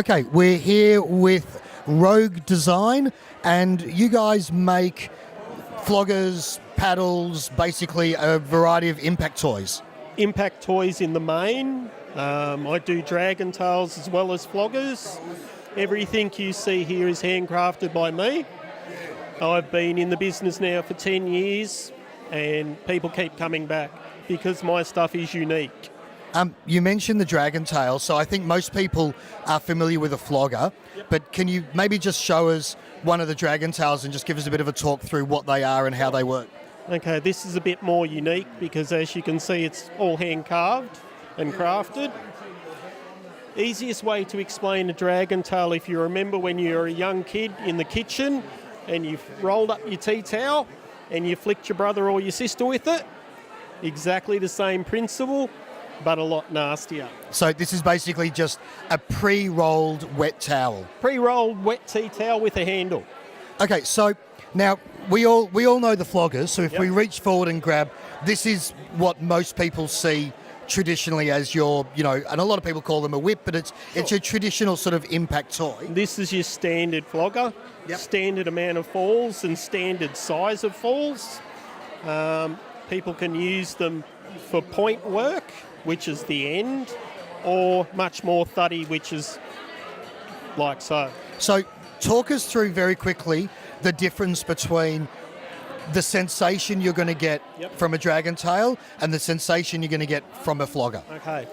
Okay, we're here with Rogue Design, and you guys make floggers, paddles, basically a variety of impact toys. Impact toys in the main. I do dragon tails as well as floggers. Everything you see here is handcrafted by me. I've been in the business now for 10 years and people keep coming back because my stuff is unique. You mentioned the dragon tail, so I think most people are familiar with a flogger, but can you maybe just show us one of the dragon tails and just give us a bit of a talk through what they are and how they work? Okay, this is a bit more unique because as you can see it's all hand carved and crafted. Easiest way to explain a dragon tail, if you remember when you were a young kid in the kitchen and you rolled up your tea towel and you flicked your brother or your sister with it, exactly the same principle, but a lot nastier. So this is basically just a pre-rolled wet towel. Pre-rolled wet tea towel with a handle. Okay, so now we all know the floggers, so if we reach forward and grab, this is what most people see traditionally as your, and a lot of people call them a whip, but it's a traditional sort of impact toy. This is your standard flogger, standard amount of falls and standard size of falls. People can use them for point work, which is the end, or much more thuddy, which is like so. So talk us through very quickly the difference between the sensation you're going to get from a dragon tail and the sensation you're going to get from a flogger. Okay.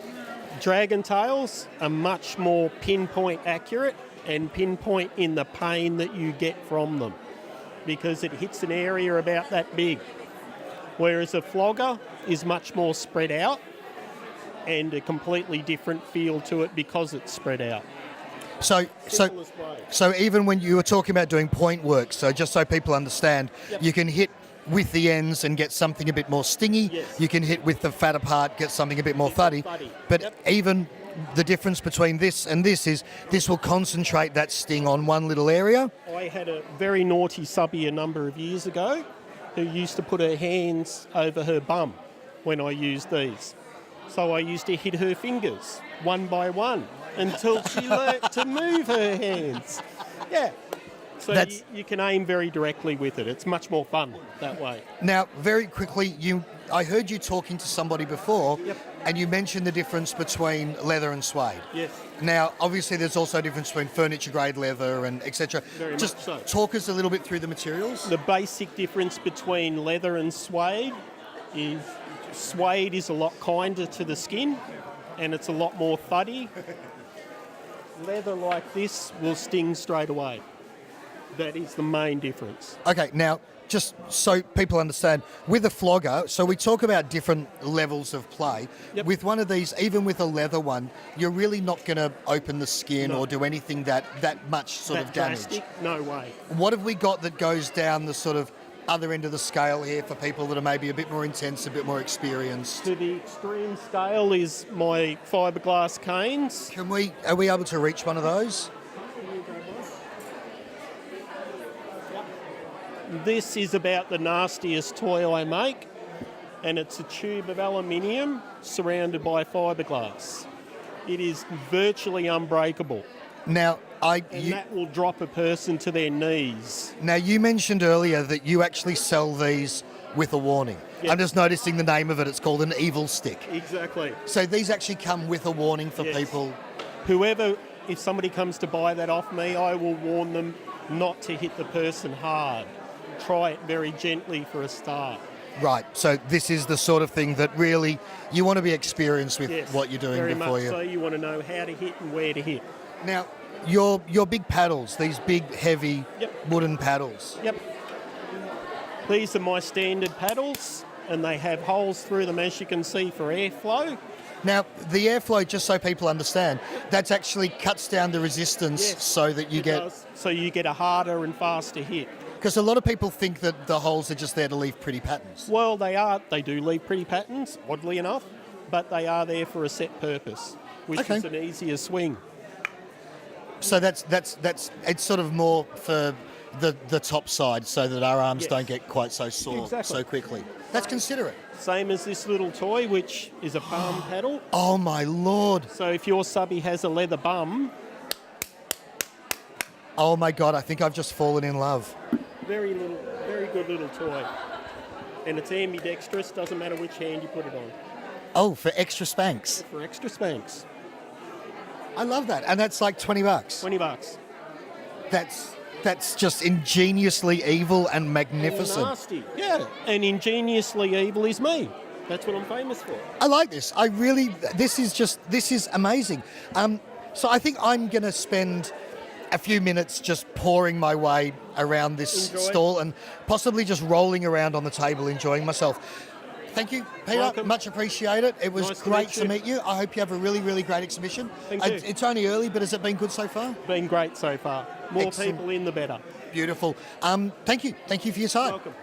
Dragon tails are much more pinpoint accurate and pinpoint in the pain that you get from them because it hits an area about that big. Whereas a flogger is much more spread out and a completely different feel to it because it's spread out. So even when you were talking about doing point work, so just so people understand, you can hit with the ends and get something a bit more stingy. Yes. You can hit with the fatter part, get something a bit more thuddy. But even the difference between this and this is this will concentrate that sting on one little area. I had a very naughty subby a number of years ago who used to put her hands over her bum when I used these. So I used to hit her fingers one by one until she learnt to move her hands. Yeah. So you can aim very directly with it. It's much more fun that way. Now, very quickly, I heard you talking to somebody before, and you mentioned the difference between leather and suede. Yes. Now, obviously, there's also a difference between furniture-grade leather and etc. Just much so. Talk us a little bit through the materials. The basic difference between leather and suede is suede is a lot kinder to the skin and it's a lot more thuddy. Leather like this will sting straight away. That is the main difference. Okay, now, just so people understand, with a flogger, so we talk about different levels of play. With one of these, even with a leather one, you're really not going to open the skin or do anything that much sort of damage. Drastic? No way. What have we got that goes down the sort of other end of the scale here for people that are maybe a bit more intense, a bit more experienced? To the extreme scale is my fiberglass canes. Are we able to reach one of those? This is about the nastiest toy I make, and it's a tube of aluminium surrounded by fiberglass. It is virtually unbreakable. Now, that will drop a person to their knees. Now, you mentioned earlier that you actually sell these with a warning. Yep. I'm just noticing the name of it. It's called an evil stick. Exactly. So these actually come with a warning for people. If somebody comes to buy that off me, I will warn them not to hit the person hard. Try it very gently for a start. Right, so this is the sort of thing that really you want to be experienced with what you're doing very before much so. You want to know how to hit and where to hit. Now, your big paddles, these big, heavy wooden paddles. Yep. These are my standard paddles, and they have holes through them, as you can see, for airflow. Now, the airflow, just so people understand, that's actually cuts down the resistance so that you get... So you get a harder and faster hit. Because a lot of people think that the holes are just there to leave pretty patterns. Well, they are. They do leave pretty patterns, oddly enough, but they are there for a set purpose, which is an easier swing. So that's it's sort of more for the top side so that our arms don't get quite so sore so quickly. That's considerate. Same as this little toy, which is a palm paddle. Oh, my Lord. So if your subby has a leather bum, Oh my God, I think I've just fallen in love. Very good little toy. And it's ambidextrous, doesn't matter which hand you put it on. Oh, for extra spanks. For extra spanks. I love that. And that's like $20. $20. That's just ingeniously evil and magnificent. And nasty. Yeah. And ingeniously evil is me. That's what I'm famous for. I like this. This is amazing. So I think I'm going to spend a few minutes just pouring my way around this stall and possibly just rolling around on the table, enjoying myself. Thank you, Peter. Welcome. Much appreciated. It was Nice great to to meet meet you. I hope you have a really, really great exhibition. Thank you. It's only early, but has it been good so far? Been great so far. More Excellent. people in, the better. Beautiful. Thank you. Thank you for your time. Welcome.